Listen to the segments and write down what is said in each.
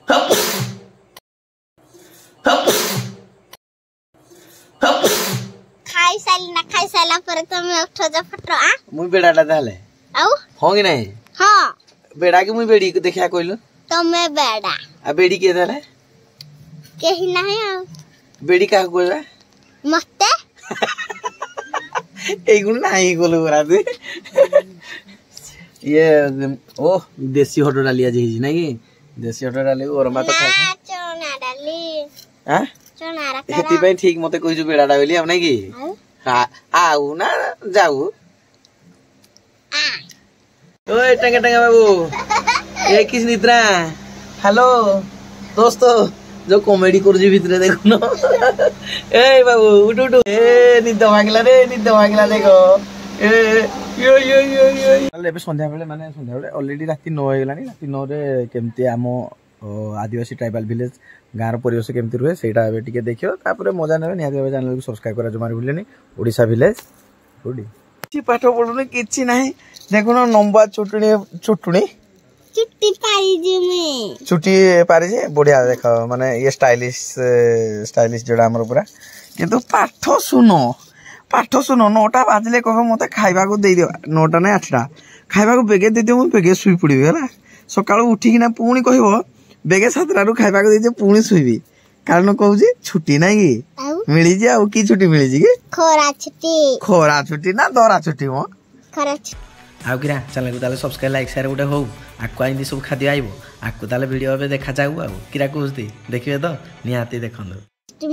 खाई साला पर तुम उठो जा फटो आ मुई बेडाटा ताले आउ हो कि नहीं हां बेडा के मुई बेडी को देखा कोइलो तुमे बेडा आ बेडी के ताले केही नाही आ बेडी का कोइबा मते ए गुण नाही कोलो बरा दे ये ओ देसी हटो डाली आज ही नहीं कि देसी हटो डाली और मा तो खा चोना डाली हां चोना रा हेती पे ठीक मते कहि जो बेडाटा बोली अब नहीं कि आउ ना जाऊ ओए टंगे टंगे बाबू ये किस निद्रा हेलो दोस्तों जो कॉमेडी कर जी भीतर देखो न ए बाबू उठ उठ ए निद भागला देखो ए यो यो यो यो अले बे संध्या बेले माने संध्या बेले ऑलरेडी राती 9 हे गेलानी राती 9 रे केमती आमो आदिवासी ट्राइबल विलेज गाँव परिवेश केमती रुहे सेटा एबे टिके देखियो तापर मजा नेबे निहाती भाबे चैनल को सब्सक्राइब करा जमार भूलेनी ओडिसा विलेज ओडी ची पाठ पढुने किछि नाही देखो न नंबा चुटणी चुटणी चुट्टी पारी जे में चुटी पारी जे बढ़िया देखो माने ये स्टाइलिश जोड़ा हमर पूरा किंतु पाठ सुनो नोटा बाजले कहो मते खाइबा को दे दियो नोटा नै 8टा खाइबा को बेगे दे दियो मु बेगे सुई पड़ी होला सकाळ उठी किना पुणी कहबो बेगे 7टा रु खाइबा को दे दियो पुणी सुईबी कारण कहू जी छुट्टी नै की मिली जे आ की छुट्टी मिली जी की खोरा छुट्टी ना दरा छुट्टी मो खोरा आउ किरा चैनल को ताले सब्सक्राइब लाइक शेयर गोटे हो आकु आइंदी सब खाद्य आइबो आकु ताले वीडियो पे देखा जाऊ आ किरा कहउती देखिबे तो निहाती देखंदो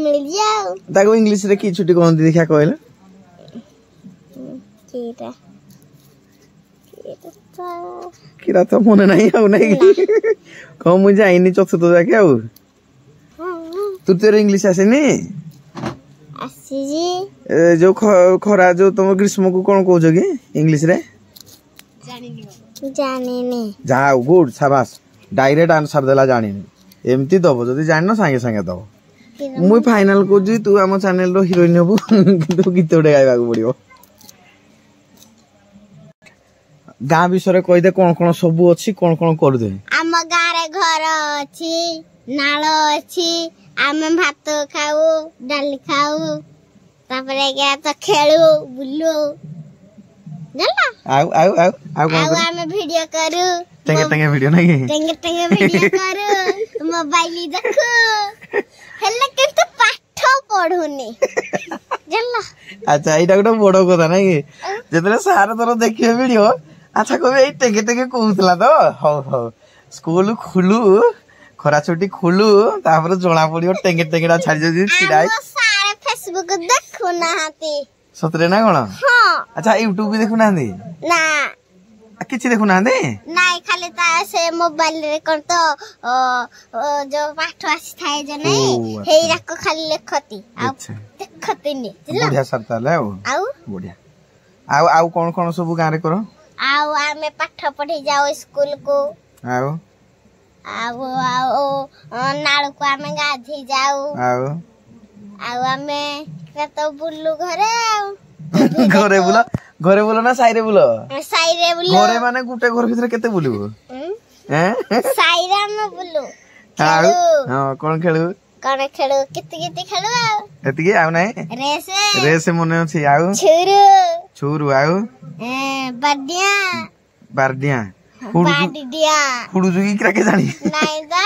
मिल जाओ ताको इंग्लिश रे की छुट्टी कहंती देखा कहले किरा तो मने नहीं आउ नहीं कम मु जाइनी चतुर्थ जाके आउ तू तेरे इंग्लिश आसेनी आसी जी जो खरा जो तुम ग्रीष्म को कोन कहजो की इंग्लिश रे जानिनी जाओ गुड शाबाश डायरेक्ट आंसर देला जानिनी एमती दबो जदी जानिनो संगे संगे दबो मुई फाइनल को जी तू हम चैनल रो हीरोइन हबो किंतु गीत उडे गाइबा को पड़ियो गाँ विषय कहि दे कोन सब अछि कोन कर दे हम गाँ रे घर अछि नाल अछि आमे भात खाऊ डाली खाऊ तापरे के तो खेलू बुलू जल्ला आउ आमे वीडियो करू टेंगे वीडियो नहीं टेंगे वीडियो करू मोबाइल देखू हेले के तो पाठ पढुनी जल्ला अच्छा एटा गोटे बड़ कथा नहीं जेतले सार तोर देखियो वीडियो अच्छा कहबे ए टेंगे कहउतला तो हो स्कूल खुलू खरा छुट्टी खुलू तापर जोड़ा पड़ियो टेंगेड़ा छाड़ी जदी छिड़ाई सारे फेसबुक देखु ना हाती सतरे ना कोन हां अच्छा यूट्यूब भी देखु नांदी ना किछि देखु नांदी नाही खाली ता से मोबाइल रे कोन तो जो पाठ आसी थाए जे नहीं हेरा को खाली लेखती आ देखती नहीं बढ़िया सरता ले आउ बढ़िया आउ कोन सब गां रे करो आउ आमे पाठ पढ़ी जाओ स्कूल को आउ नाल को आमे गाधी जाऊ आउ आमे तो बुल्लू घरे बुलो ना साइरे बुलो घरे माने गुटे घर भीतर केते बुलिबो हैं साइरे में बुल्लू हां कोन खेलू किति खेलू एति आउ नै रेस मने अछि आउ छुरू आउ बारडिया फुडू जुगी किरा के जानी नहीं दा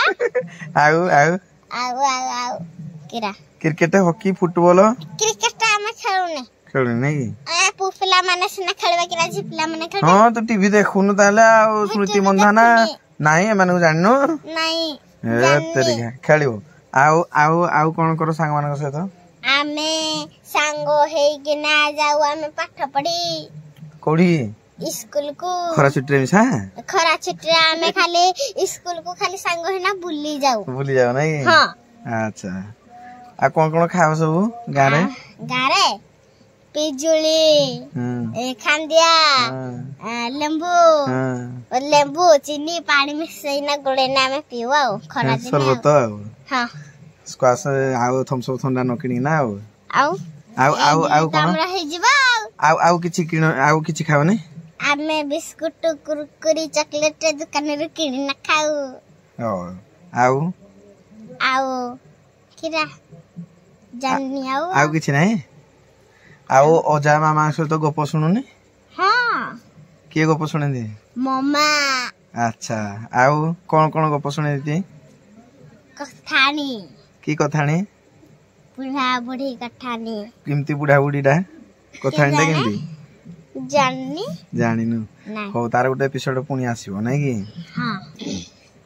आउ किरा क्रिकेट हॉकी फुटबॉल क्रिकेट हम खेलुने नहीं ए पुफला माने सिना खेलबा किरा झिपला माने खेल हां तो टीवी देखुनु ताले आ स्मृति मंधाना नहीं माने जाननु नहीं ए तरीका खेलियो आउ कोन करो संग मानक सहित आमे संगो हेई गिना जाऊ आमे पाठ पढ़ी कोडी स्कूल को खरा छुट्टी में खरा छुट्टी में खाली स्कूल को खाली संग है ना बुली जाओ नहीं हां अच्छा आ कोन खाओ सब गां रे पिजुली खांदिया लेंबू चीनी पानी मिक्स ना गोले ना में पीवा खरा दिन शरबत हां स्क्वाश आउ थम्स अप ठंडा न किनी ना आउ कोन हमरा हे जिबा आउ किछि खाओ नै आमे बिस्कुट कुरकुरी चॉकलेट दुकान रे किनी ना खाऊ आउ आउ किरा जाननी आउ किछि नाही आउ अजा मामा सहित गप शुणुनी हाँ किए गप शुणे दी मम्मा अच्छा आउ कौन कौन गप शुणे दी कथानी की कथानी बुढ़ा बुढ़ी कथानी किमती बुढ़ा बुढ़ीटा कथानी केमती जाननी जानिनु नहीं हो तार गोटे एपिसोड पुणी आसीबो नै कि हाँ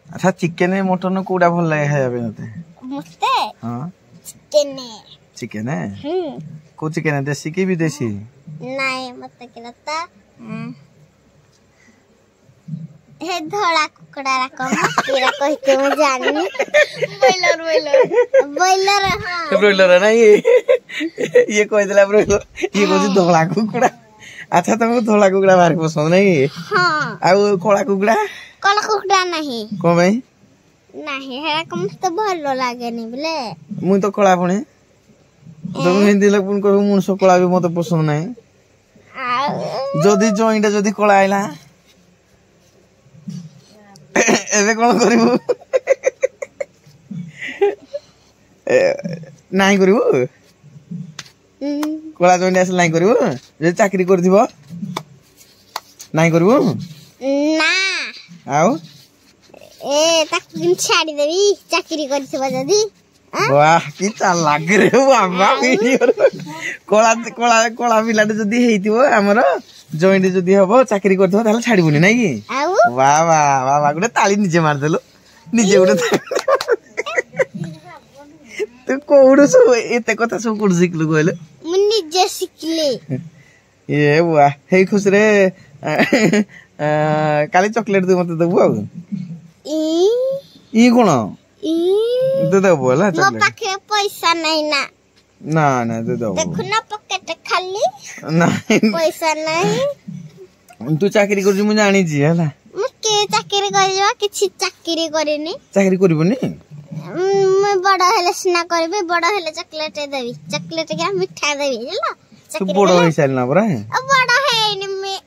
अच्छा चिकेन मटन कोडा भल लागे खाया मते मुझे हां चिकन को चिकेन देसी की विदेशी नहीं मत किरता हे धड़ा कुकड़ा रकम तेरा कहते मैं जाननी बॉयलर हां ब्रॉयलर नहीं ये कह दिला ब्रॉयलर ये कहू धड़ा कुकड़ा अच्छा तुमको धड़ा कुकड़ा भारी पसंद नहीं हां आ कला कुकड़ा नहीं को भाई नहीं है कम तो भलो लागे नहीं बोले मुई तो कला पुणी तुम हिंदी लोग पुणी कहू मुनसो कला भी मते पसंद नहीं जदी जॉइंट जदी कला आइला एबे कोन करिवु नाही करिवु कला जॉइंट आस नाही करिवु जे चाकरी करथिबो नाही करिवु ना आउ ए ताक छाड़ी देबी चाकरी करथिबो जदी वाह की चालाक रे बाबा वीडियो कला कला कला पिलाटे जदी हेइतिबो हमरो जॉइंट जदी हबो चाकरी करथिबो ताले छाड़ीबुनी नै कि आउ वाह वाह वाह वाह गुटे ताली निजे मार देलो निजे गुटे तू कोडू सो एते कथा सो कोड सिखलु कहले मु निजे सिखले ए वाह हे खुश रे काली चॉकलेट दे मते देबो ई कोन दे देबो होला मो पाखे पैसा नहीं ना ना ना दे देबो देखु ना पॉकेट खाली नहीं पैसा नहीं तू चाकरी कर मु जानी छी हला मु के चाकरी करबा किछि चाकरी करेनी चाकरी करबोनी मैं बड़ा हेले स्ना करबे बड़ा हेले चॉकलेट देबी चॉकलेट के मिठा देबी हेला तू बड़ा होई साल ना बरा अब बड़ा है में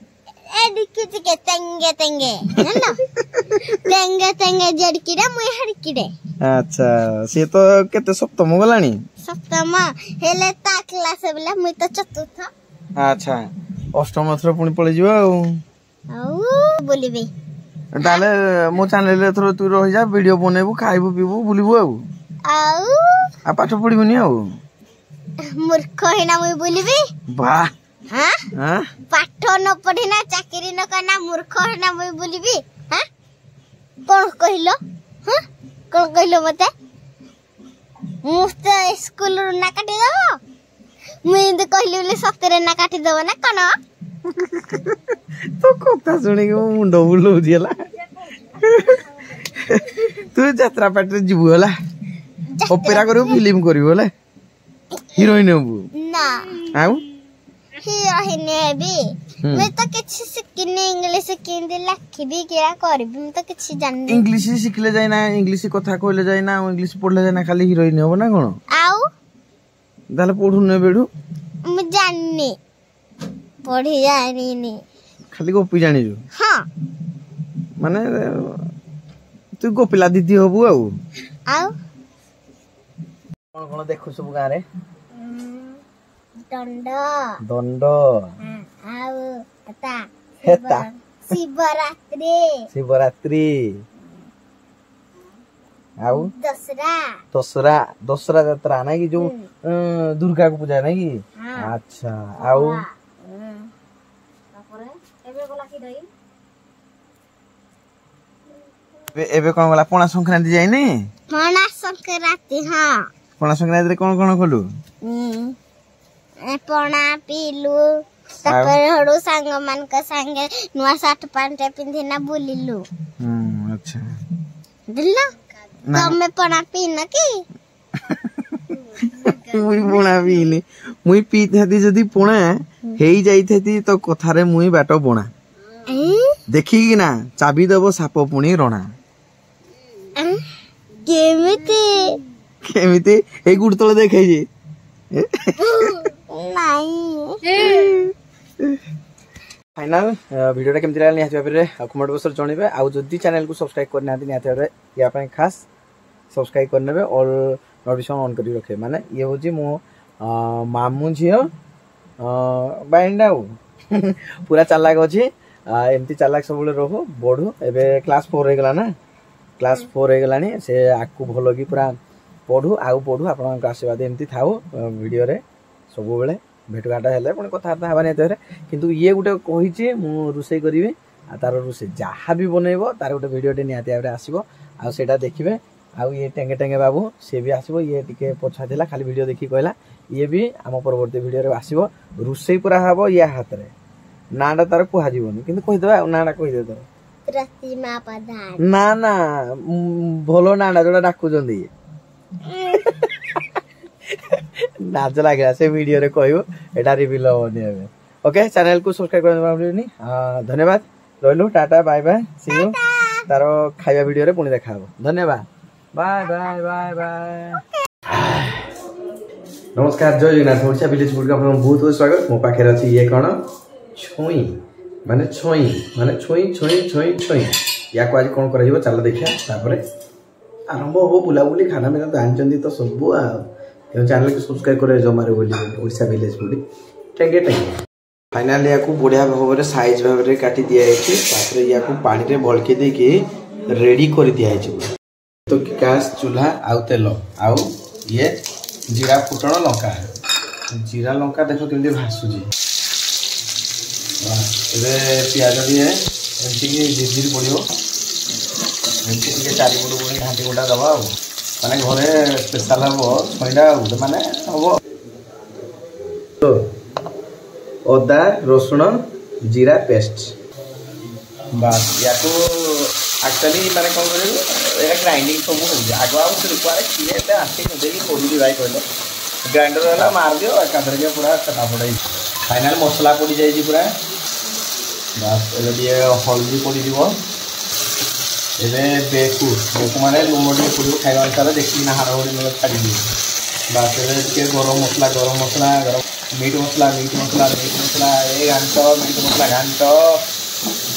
एडिकी के तेंगे तेंगे हेला तेंगे तेंगे जड़की रे मुई हड़की रे अच्छा से तो केते सप्तम गलानी सप्तम हेले ता क्लास बेला मुई तो चतुर्थ अच्छा अष्टम थरो पुणी पळे जीवा आउ बोलिबे ताले मो चैनल ले थरो तू रहि जा वीडियो बनेबू खाइबू पीबू बुलिबू आउ आ पाठ पढिबुनी आउ मूर्ख हेना मुई बोलिबे वाह हां हां पाठ न पढ़ी ना चाकरी न करना मूर्ख हेना मुई बोलिबे हां कोन कहिलो हां कोन कहिलो मते मुस्त स्कूल रू ना काटी दो मुई तो कहली बोले सतरे ना काटी दो ना कोन तो कथा सुनी के मुंडो बुलो दिला तू यात्रा पाटे जीवू होला ओपेरा करू फिल्म करू होला हीरोइन हबू ना आउ हीरोइन हेबी मैं तो किछि सिखनी इंग्लिश हिंदी लिखबी क्या करबी मैं तो किछि जाननी इंग्लिश सिखले जाय ना इंग्लिश कथा कहले जाय ना इंग्लिश पढ़ले जाय ना खाली हीरोइन हो ना कोन आउ दाले पढु ने बेडू मैं जाननी पढ़ी जानी नी खाली गोपी जानी जो हां माने तू गोपिला दीदी हबू आउ आउ कोन कोन देखु सब गा रे दंड दंड आउ हेता हेता शिवरात्रि शिवरात्रि आउ दसरा दसरा दसरा यात्रा ना कि जो दुर्गा को पूजा ना कि अच्छा आउ एबे कोन वाला पणा संक्रांति जाय ने पणा संक्रांति हां पणा संक्रांति रे कोन कोन खोलु पणा पीलु तापर हडू संग मान का संगे नुवा शर्ट पैंट पिंधिना बुलिलु अच्छा दिल्ला तमे पणा पीन की मुई पणा पीनी मुई पीथाती जदी पणा हेई जाईथाती तो कथारे मुई बाटो बणा देखी कि ना चाबी दबो साप पुणी रणा केमिति केमिति ए गुड तळे देखाई जे नहीं फाइनल वीडियो केमति लागल निहाती भाबरे कमेंट बॉक्स रे जणीबे आ जदी चैनल को सब्सक्राइब करना निहाती भाबरे या पय खास सब्सक्राइब करने और नोटिफिकेशन ऑन कर रखे माने ये हूँ मो मामू झील बाइंडा पूरा चालाक अच्छी एमती चालाक सब रो बढ़ू एवं क्लास 4 हो गला ना क्लास 4 हो गलानी से आकु भल कि पूरा पढ़ू आउ पढ़ू आपन आशीर्वाद एमती थाउ वीडियो रे सब बेले भेटघाट हेले पुणी कथबार्ता हवा नहीं किंतु ये गोटे कही मु रोषे करी आ तार रोषे जहाँ भी बनइब तार गोटे भिडियोटे निहाती भाव आसो आटा देखिए आउ ये टेंगे टेंगे बाबू सी भी आसो ये टिके पछा थिला खाली वीडियो देखी कहला ये भी आम परवर्ती वीडियो आसो रोषे पूरा हम या हाथ में नाटा तार कहजन कि कहीदे नाटा कहीदे ना ना भल नाटा जोड़ा डाकुंट नाच लगे से वीडियो रे कहू एटा रिवील होनी ओके चैनल को सब्सक्राइब करनी धन्यवाद रही टाटा बाय बाय सी यू तार खाଇବା वीडियो रे पुणी देखा धन्यवाद बाय बाय बाय बाय नमस्कार जय जगन्नाथ ओडिशा विलेज फूड का बहुत बहुत स्वागत मो पाखे अच्छी ये कौन छुई माने छुई छुई या को आज कौन कर चल देखा आरंभ हो बुलाबुली खाना पीना जानते तो सब चैनल को सब्सक्राइब करे जमारे बोली ओडिशा विलेज फूड टेंगे टेंगे फाइनाली या बढ़िया भाव में साइज भाव में काटी दिखाई या पानी रे भड़के देकी रेडी कर दिखाई तो गैस चूल्हा आउ तेल आउ ये जीरा फुटण लंका जीरा लंका देख केमती भासुची पियाज दिए एमती झिझिर पड़ो एमती चारिपट पुणी घाटी गुटा दबा माने घरे स्पेशल हम छईटा गोटे माने हम तो अदा रसुण जीरा पेस्ट बस या एक्चुअली मैंने कौन कर ग्राइंडिंग सब आग किए आसिक पड़ी भाई कहले ग्राइंडर है मार दियो एकाधर के पूरा चटा पड़े फाइनाल मसला पड़ जाए पूरा बस ये हल्दी पड़ बेकु माने लुण टे पड़ो खाଇବା अनुसार देखिए ना हाड़ हाड़ी मतलब छाड़ी दिए बस ये गरम मसला गरम मीट मसला ये घाट मीट मसला घाट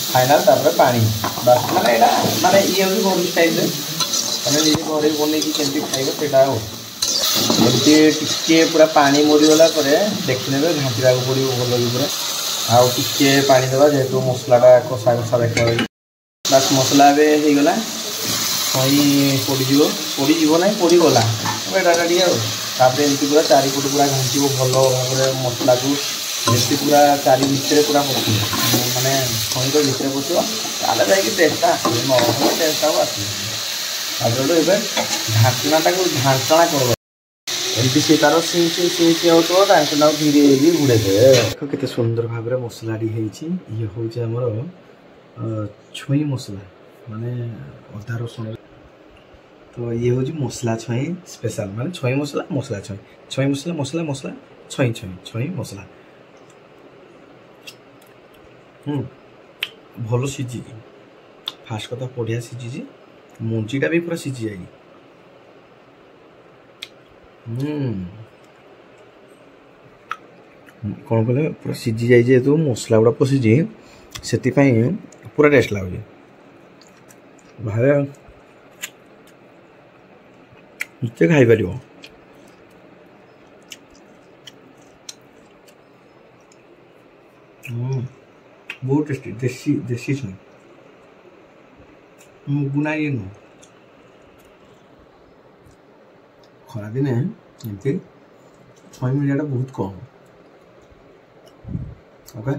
फाइनाल पानी बस माने माने ये हूँ घर स्टाइल मैंने घर बन केमती खाइबा टे पूरा पानी मरीगला देखने घाटा पड़ो भल कि पूरा आउ टे पानी देवा जेहेतु मसलाटा कषा कषा देखा बस मसला होगला छई पड़ो ना पड़गला तापर एमती पूरा चारिपट पूरा घाटी भल भाव मसला को जैसे पूरा चारि भितर पूरा पशु माने छई तो भितर पशो ताले जाकि टेस्टा आस टेस्ट आस ढाकनाटा को ढांचना कर एमती सी तार सी हो ढांचना धीरे घुड़े दे केते सुंदर भाव में मसलाटी ये हूँ आमर छुई मसला माने अदा रसुण तो ये हूँ मसला छई स्पेशल माने छई मसला छई मसला छई मसला भल सीझी फास्ट कथा बढ़िया सीझी मुंजीटा भी पूरा सीझी जाए कौन कह पूरा सीझी जाए जेहेतु मसला गुड़ा पशिजी से पूरा टेस्ट लगे बाहर निश्चय खाई पार बहुत टेस्टी देसी छई मुगुना ये नु खरा दिन एमती छई मिलियाटा बहुत कम ओके